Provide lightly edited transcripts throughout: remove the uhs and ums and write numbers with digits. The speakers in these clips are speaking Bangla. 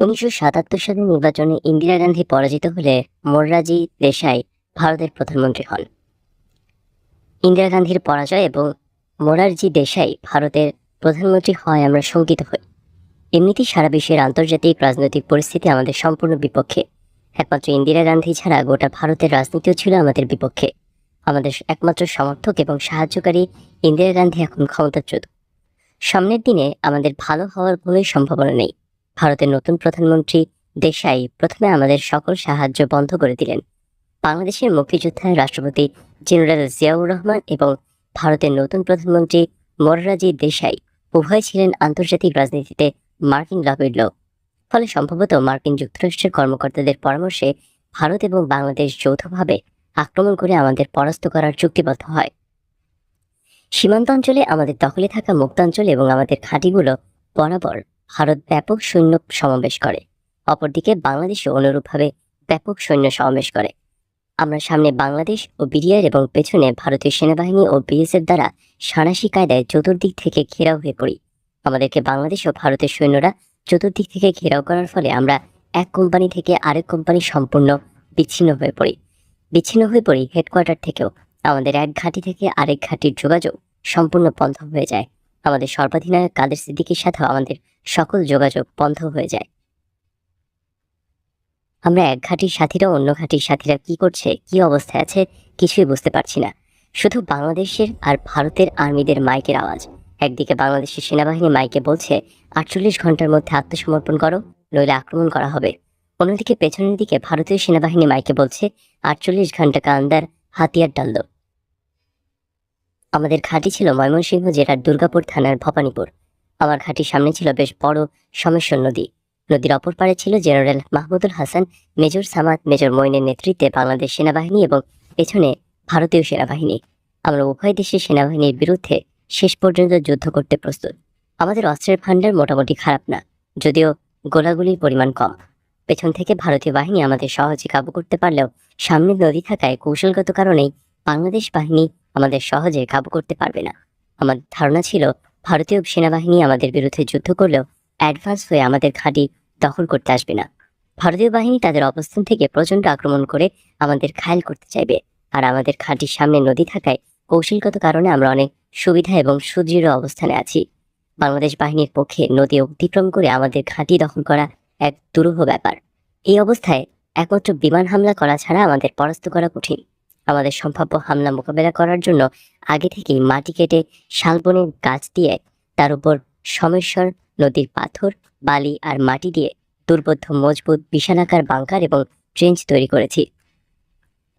১৯৭৭ সালের নির্বাচনে ইন্দিরা গান্ধী পরাজিত হলে মোরারজি দেশাই ভারতের প্রধানমন্ত্রী হন। ইন্দিরা গান্ধীর পরাজয় এবং মোরারজি দেশাই ভারতের প্রধানমন্ত্রী হয় আমরা শঙ্কিত হই। এমনিতেই সারা বিশ্বের আন্তর্জাতিক রাজনৈতিক পরিস্থিতি আমাদের সম্পূর্ণ বিপক্ষে। একমাত্র ইন্দিরা গান্ধী ছাড়া গোটা ভারতের রাজনীতিও ছিল আমাদের বিপক্ষে। আমাদের একমাত্র সমর্থক এবং সাহায্যকারী ইন্দিরা গান্ধী এখন ক্ষমতাচ্যুত। সামনের দিনে আমাদের ভালো হওয়ার কোনোই সম্ভাবনা নেই। ভারতের নতুন প্রধানমন্ত্রী দেশাই প্রথমে আমাদের সকল সাহায্য বন্ধ করে দিলেন। বাংলাদেশের মুক্তিযোদ্ধার রাষ্ট্রপতি জেনারেল জিয়াউর রহমান এবং ভারতের নতুন প্রধানমন্ত্রী মোরারজি দেশাই উভয় ছিলেন আন্তর্জাতিক রাজনীতিতে মার্কিন লবির লোক। ফলে সম্ভবত মার্কিন যুক্তরাষ্ট্রের কর্মকর্তাদের পরামর্শে ভারত এবং বাংলাদেশ যৌথভাবে আক্রমণ করে আমাদের পরাস্ত করার চুক্তিবদ্ধ হয়। সীমান্ত অঞ্চলে আমাদের দখলে থাকা মুক্তাঞ্চল এবং আমাদের ঘাঁটিগুলো বরাবর ভারত ব্যাপক সৈন্য সমাবেশ করে। অপরদিকে বাংলাদেশও অনুরূপভাবে ব্যাপক সৈন্য সমাবেশ করে। আমরা সামনে বাংলাদেশ ও বিডিআর এবং পেছনে ভারতীয় সেনাবাহিনী ও বিএসএফ দ্বারা সাঁড়াশি কায়দায় চতুর্দিক থেকে ঘেরাও হয়ে পড়ি। আমাদেরকে বাংলাদেশ ও ভারতের সৈন্যরা চতুর্দিক থেকে ঘেরাও করার ফলে আমরা এক কোম্পানি থেকে আরেক কোম্পানি সম্পূর্ণ বিচ্ছিন্ন হয়ে পড়ি হেডকোয়ার্টার থেকেও। আমাদের এক ঘাঁটি থেকে আরেক ঘাঁটির যোগাযোগ সম্পূর্ণ বন্ধ হয়ে যায়। আমাদের সর্বাধিনায়ক কাদের সিদ্দিকীর সাথেও আমাদের সকল যোগাযোগ বন্ধ হয়ে যায়। আমরা এক ঘাঁটির সাথীরা অন্য ঘাঁটির সাথীরা কি করছে, কি অবস্থায় আছে কিছুই বুঝতে পারছি না। শুধু বাংলাদেশের আর ভারতের আর্মিদের মাইকের আওয়াজ। একদিকে বাংলাদেশের সেনাবাহিনী মাইকে বলছে ৪৮ ঘন্টার মধ্যে আত্মসমর্পণ করো, নইলে আক্রমণ করা হবে। অন্যদিকে পেছনের দিকে ভারতীয় সেনাবাহিনী মাইকে বলছে ৪৮ ঘন্টা কা আন্দার হাতিয়ার ডাল দো। আমাদের ঘাঁটি ছিল ময়মনসিংহ জেলার দুর্গাপুর থানার ভবানীপুর। আমার ঘাঁটির সামনে ছিল বেশ বড় সোমেশ্বর নদী। নদীর অপর পাড়ে ছিল general Mahmudul Hasan, major Samad, major মঈনের নেতৃত্বে বাংলাদেশ সেনাবাহিনী এবং পেছনে ভারতীয় সেনাবাহিনী। আমরা উভয় দেশের সেনাবাহিনীর বিরুদ্ধে শেষ পর্যন্ত যুদ্ধ করতে প্রস্তুত। আমাদের অস্ত্রের ভাণ্ডার মোটামুটি খারাপ না, যদিও গোলাগুলির পরিমাণ কম। পেছন থেকে ভারতীয় বাহিনী আমাদের সহজে কাবু করতে পারলেও সামনে নদী থাকায় কৌশলগত কারণেই বাংলাদেশ বাহিনী আমাদের সহজে কাবু করতে পারবে না। আমাদের ধারণা ছিল ভারতীয় সেনাবাহিনী আমাদের বিরুদ্ধে যুদ্ধ করলেও অ্যাডভান্স হয়ে আমাদের ঘাঁটি দখল করতে আসবে না। ভারতীয় বাহিনী তাদের অবস্থান থেকে প্রচণ্ড আক্রমণ করে আমাদের ঘায়েল করতে চাইবে। আর আমাদের ঘাঁটির সামনে নদী থাকায় কৌশলগত কারণে আমরা অনেক সুবিধা এবং সুদৃঢ় অবস্থানে আছি। বাংলাদেশ বাহিনীর পক্ষে নদী অতিক্রম করে আমাদের ঘাঁটি দখল করা এক দুরূহ ব্যাপার। এই অবস্থায় একমাত্র বিমান হামলা করা ছাড়া আমাদের পরাস্ত করা কঠিন। আমাদের সম্ভাব্য হামলা মোকাবেলা করার জন্য আগে থেকেই মাটি কেটে শালবনের গাছ দিয়ে তার উপর সোমেশ্বর নদীর পাথর, বালি আর মাটি দিয়ে দুর্বোধ্য মজবুত বিশালাকার বাংকার এবং ট্রেঞ্চ তৈরি করেছি।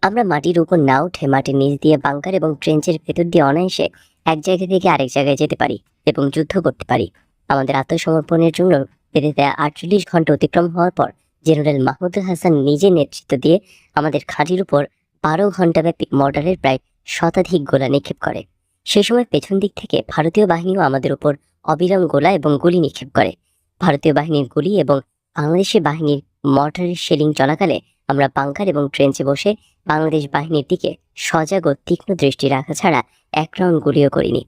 আমরা মাটির উপর না উঠে মাটির নিচ দিয়ে বাংকার এবং ট্রেঞ্চের ভেতর দিয়ে অনায়াসে এক জায়গা থেকে আরেক জায়গায় যেতে পারি এবং যুদ্ধ করতে পারি। আমাদের আত্মসমর্পণের জন্য বেঁধে দেয়া ৪৮ ঘন্টা অতিক্রম হওয়ার পর জেনারেল মাহমুদুল হাসান নিজে নেতৃত্ব দিয়ে আমাদের ঘাঁটির উপর ১২ ঘন্টাব্যাপী মর্টারের প্রায় শতাধিক গোলা নিক্ষেপ করে। সেই সময় পেছন দিক থেকে ভারতীয় বাহিনীও আমাদের উপর অবিরাম গোলা এবং গুলি নিক্ষেপ করে। ভারতীয় বাহিনীর গুলি এবং বাংলাদেশের বাহিনীর মর্টারের শেলিং চলাকালে আমরা বাংকার এবং ট্রেঞ্চে বসে বাংলাদেশ বাহিনীর দিকে সজাগ ও তীক্ষ্ণ দৃষ্টি রাখা ছাড়া এক রাউন্ড গুলিও করিনি।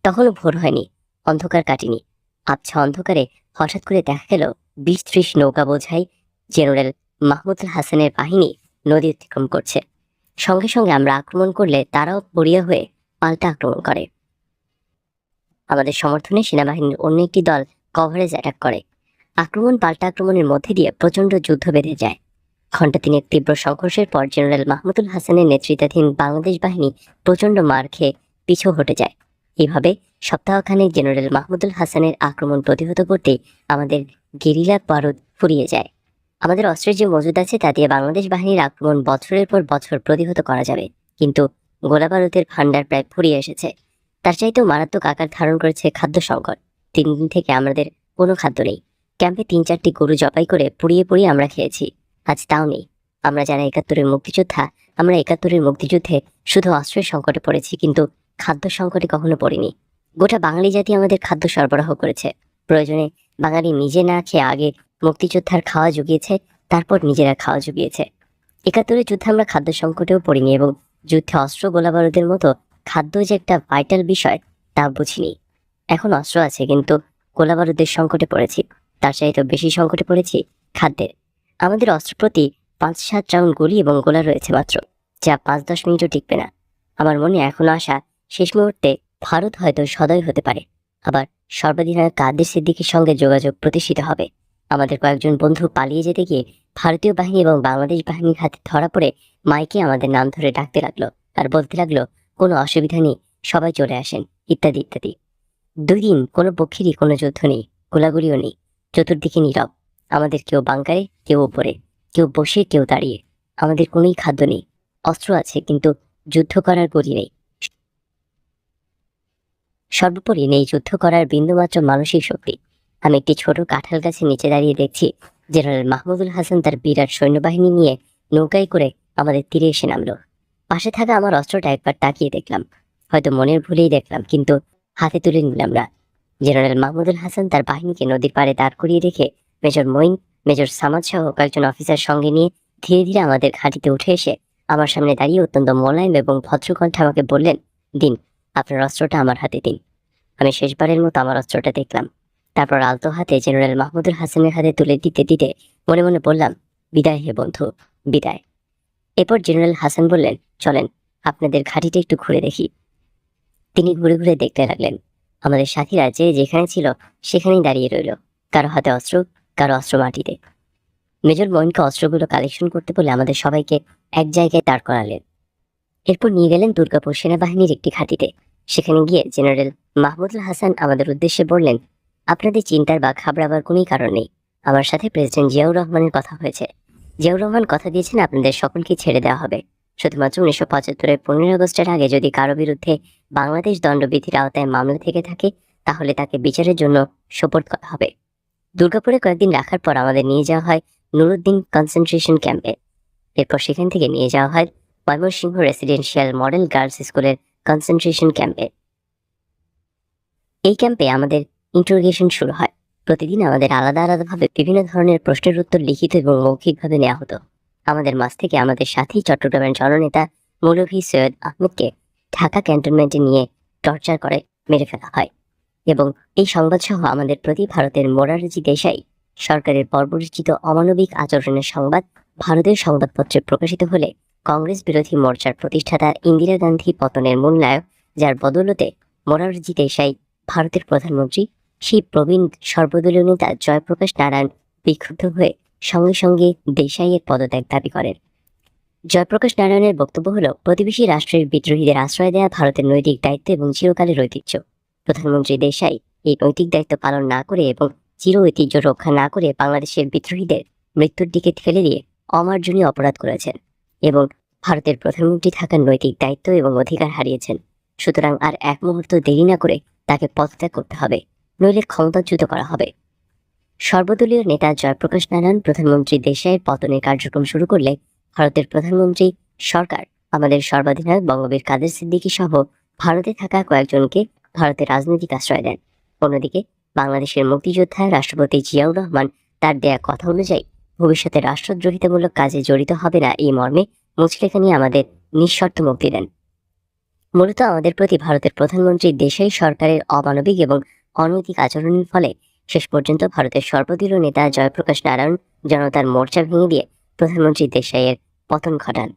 তখনও ভোর হয়নি, অন্ধকার কাটিনি। আবছা অন্ধকারে হঠাৎ করে দেখা গেল ২০-৩০ নৌকা বোঝাই জেনারেল মাহমুদুল হাসানের বাহিনী নদী অতিক্রম করছে। সঙ্গে সঙ্গে আমরা আক্রমণ করলে তারাও বরিয়া হয়ে পাল্টা আক্রমণ করে। আমাদের সমর্থনে সেনাবাহিনীর অন্য একটি দল কভারেজ অ্যাটাক করে। আক্রমণ পাল্টা আক্রমণের মধ্যে দিয়ে প্রচণ্ড যুদ্ধ বেঁধে যায়। ঘণ্টা তিনেক তীব্র সংঘর্ষের পর জেনারেল মাহমুদুল হাসানের নেতৃত্বাধীন বাংলাদেশ বাহিনী প্রচণ্ড মার খেয়ে পিছু হটে যায়। এইভাবে সপ্তাহখানেক জেনারেল মাহমুদুল হাসানের আক্রমণ প্রতিহত করতে আমাদের গেরিলা বারুদ ফুরিয়ে যায়। আমাদের অস্ত্রের যে মজুদ আছে তা দিয়ে বাংলাদেশ বাহিনীর আক্রমণ বছরের পর বছর প্রতিহত করা যাবে, কিন্তু গোলা বারুদের ভাণ্ডার প্রায় ফুরিয়ে এসেছে। তার চাইতেও মারাত্মক আকার ধারণ করেছে খাদ্য সংকট। ৩ দিন থেকে আমাদের কোনো খাদ্য নেই। ক্যাম্পে ৩-৪টি গরু জবাই করে পুড়িয়ে আমরা খেয়েছি, আজ তাও নেই। আমরা যারা ৭১-এর মুক্তিযোদ্ধা, আমরা ৭১-এর মুক্তিযুদ্ধে শুধু অস্ত্রের সংকটে পড়েছি, কিন্তু খাদ্য সংকটে কখনো পড়িনি। গোটা বাঙালি জাতি আমাদের খাদ্য সরবরাহ করেছে। প্রয়োজনে বাঙালি নিজে না খেয়ে আগে মুক্তিযোদ্ধার খাওয়া জুগিয়েছে, তারপর নিজেরা খাওয়া জুগিয়েছে। ৭১-এর যুদ্ধে আমরা খাদ্য সংকটেও পড়িনি এবং যুদ্ধে অস্ত্র গোলাবারুদের মতো খাদ্য যে একটা ভাইটাল বিষয় তা বুঝিনি। এখন অস্ত্র আছে, কিন্তু গোলাবারুদের সংকটে পড়েছি। তার চাইতে বেশি সংকটে পড়েছি খাদ্যের। আমাদের অস্ত্রপ্রতি 5-7 রাউন্ড গুলি এবং গোলা রয়েছে মাত্র, যা 5-10 মিনিটও টিকবে না। আমার মনে এখনো আশা, শেষ মুহূর্তে ভারত হয়তো সদয় হতে পারে, আবার সর্বাধিনায়ক কাদের সিদ্দিকীর সঙ্গে যোগাযোগ প্রতিষ্ঠিত হবে। আমাদের কয়েকজন বন্ধু পালিয়ে যেতে গিয়ে ভারতীয় বাহিনী এবং বাংলাদেশ বাহিনীর হাতে ধরা পড়ে মাইকে আমাদের নাম ধরে ডাকতে লাগলো আর বলতে লাগলো, কোনো অসুবিধা নেই, সবাই চলে আসেন, ইত্যাদি ইত্যাদি। 2 দিন কোনো পক্ষেরই কোনো যুদ্ধ নেই, গোলাগুলিও নেই। চতুর্দিকে নীরব। আমাদের কেউ বাংকারে, কেউ ওপরে, কেউ বসে, কেউ দাঁড়িয়ে। আমাদের কোনোই খাদ্য নেই। অস্ত্র আছে, কিন্তু যুদ্ধ করার গতি নেই। সর্বোপরি নেই যুদ্ধ করার বিন্দুমাত্র মানসিক শক্তি। আমি একটি ছোট কাঁঠাল গাছের নিচে দাঁড়িয়ে দেখছি জেনারেল মাহমুদুল হাসান তার বিরাট সৈন্যবাহিনী নিয়ে নৌকায় করে আমাদের তীরে এসে নামলো। পাশে থাকা আমার অস্ত্রটা একবার তাকিয়ে দেখলাম, হয়তো মনের ভুলেই দেখলাম, কিন্তু হাতে তুলে নিলাম না। জেনারেল মাহমুদুল হাসান তার বাহিনীকে নদীর পাড়ে দাঁড় করিয়ে রেখে মেজর মঈন, মেজর সামাদ সহ কয়েকজন অফিসার সঙ্গে নিয়ে ধীরে ধীরে আমাদের ঘাঁটিতে উঠে এসে আমার সামনে দাঁড়িয়ে অত্যন্ত মোলায়েম এবং ভদ্রকণ্ঠে আমাকে বললেন, দিন, আপনার অস্ত্রটা আমার হাতে দিন। আমি শেষবারের মতো আমার অস্ত্রটা দেখলাম, তারপর আলতো হাতে জেনারেল মাহমুদুল হাসানের হাতে তুলে দিতে দিতে মনে মনে বললাম, বিদায় হে বন্ধু, বিদায়। এরপর জেনারেল হাসান বললেন, চলেন, আপনাদের ঘাঁটিটা একটু ঘুরে দেখি। তিনি ঘুরে ঘুরে দেখতে লাগলেন। আমাদের সাথীরা যে যেখানে ছিল সেখানেই দাঁড়িয়ে রইল, কারো হাতে অস্ত্র, কারো অস্ত্র মাটিতে। মেজর মঈনকে অস্ত্রগুলো কালেকশন করতে বলে আমাদের সবাইকে এক জায়গায় দাঁড় করালেন। এরপর নিয়ে গেলেন দুর্গাপুর সেনাবাহিনীর একটি ঘাঁটিতে। সেখানে গিয়ে জেনারেল মাহমুদুল হাসান আমাদের উদ্দেশ্যে বললেন, আপনাদের চিন্তার বা ঘাবড়াবার কোনোই কারণ নেই। আমার সাথে প্রেসিডেন্ট জিয়াউর রহমানের কথা হয়েছে। জিয়াউর রহমান কথা দিয়েছেন আপনাদের সকলকে ছেড়ে দেওয়া হবে। শুধুমাত্র 1975-এর 15 আগস্টের আগে যদি কারো বিরুদ্ধে বাংলাদেশ দণ্ডবিধির আওতায় মামলা থেকে থাকে, তাহলে তাকে বিচারের জন্য সোপর্দ করা হবে। দুর্গাপুরে কয়েকদিন রাখার পর আমাদের নিয়ে যাওয়া হয় নুরুদ্দিন কনসেন্ট্রেশন ক্যাম্পে। এরপর সেখান থেকে নিয়ে যাওয়া হয় ময়মনসিংহ রেসিডেন্সিয়াল মডেল গার্লস স্কুলের কনসেন্ট্রেশন ক্যাম্পে। এই ক্যাম্পে আমাদের ইন্টারোগেশন শুরু হয়। প্রতিদিন আমাদের আলাদা আলাদাভাবে বিভিন্ন ধরনের প্রশ্নের উত্তর লিখিত এবং মৌখিকভাবে নেওয়া হতো। আমাদের মাঝ থেকে আমাদের সাথী চট্টগ্রামের জননেতা মৌলভী সৈয়দ আহমেদকে ঢাকা ক্যান্টনমেন্টে নিয়ে টর্চার করে মেরে ফেলা হয়, এবং এই সংবাদ সহ আমাদের প্রতি ভারতের মোরারজি দেশাই সরকারের বর্বরচিত অমানবিক আচরণের সংবাদ ভারতের সংবাদপত্রে প্রকাশিত হলে কংগ্রেস বিরোধী মোর্চার প্রতিষ্ঠাতা ইন্দিরা গান্ধী পতনের মূল নায়ক, যার বদৌলতে মোরারজি দেশাই ভারতের প্রধানমন্ত্রী, সেই প্রবীণ সর্বদলীয় নেতা জয়প্রকাশ নারায়ণ বিক্ষুব্ধ হয়ে সঙ্গে সঙ্গে দেশাইয়ের পদত্যাগ দাবি করেন। জয়প্রকাশ নারায়ণের বক্তব্য হলো, প্রতিবেশী রাষ্ট্রের বিদ্রোহীদের আশ্রয় দেওয়া ভারতের নৈতিক দায়িত্ব এবং চিরকালের ঐতিহ্য। প্রধানমন্ত্রী দেশাই এই নৈতিক দায়িত্ব পালন না করে এবং চির ঐতিহ্য রক্ষা না করে বাংলাদেশের বিদ্রোহীদের মৃত্যুর দিকে ঠেলে দিয়ে অমার্জনীয় অপরাধ করেছেন এবং ভারতের প্রধানমন্ত্রী থাকার নৈতিক দায়িত্ব এবং অধিকার হারিয়েছেন। সুতরাং আর এক মুহূর্ত দেরি না করে তাকে পদত্যাগ করতে হবে, নইলে ক্ষমতাচ্যুত করা হবে। সর্বদলীয় নেতা জয়প্রকাশ নারায়ণ প্রধানমন্ত্রী দেশাইয়ের পতনের কার্যক্রম শুরু করলে ভারতের প্রধানমন্ত্রী সরকার আমাদের সর্বাধিনায়ক বঙ্গবীর কাদের সিদ্দিকী সহ ভারতে থাকা কয়েকজনকে ভারতের রাজনৈতিক আশ্রয় দেন। অন্যদিকে বাংলাদেশের মুক্তিযোদ্ধা রাষ্ট্রপতি জিয়াউর রহমান তার দেয়া কথা অনুযায়ী ভবিষ্যতে রাষ্ট্রদ্রোহিতামূলক কাজে জড়িত হবে না এই মর্মে মুচলেখা নিয়ে আমাদের নিঃশর্ত মুক্তি দেন। মূলত আমাদের প্রতি ভারতের প্রধানমন্ত্রী দেশাই সরকারের অমানবিক এবং অনৈতিক আচরণের ফলে শেষ পর্যন্ত ভারতের সর্বদলীয় নেতা জয়প্রকাশ নারায়ণ জনতার মোর্চা ভেঙে দিয়ে প্রধানমন্ত্রী দেশাইয়ের পতন ঘটান।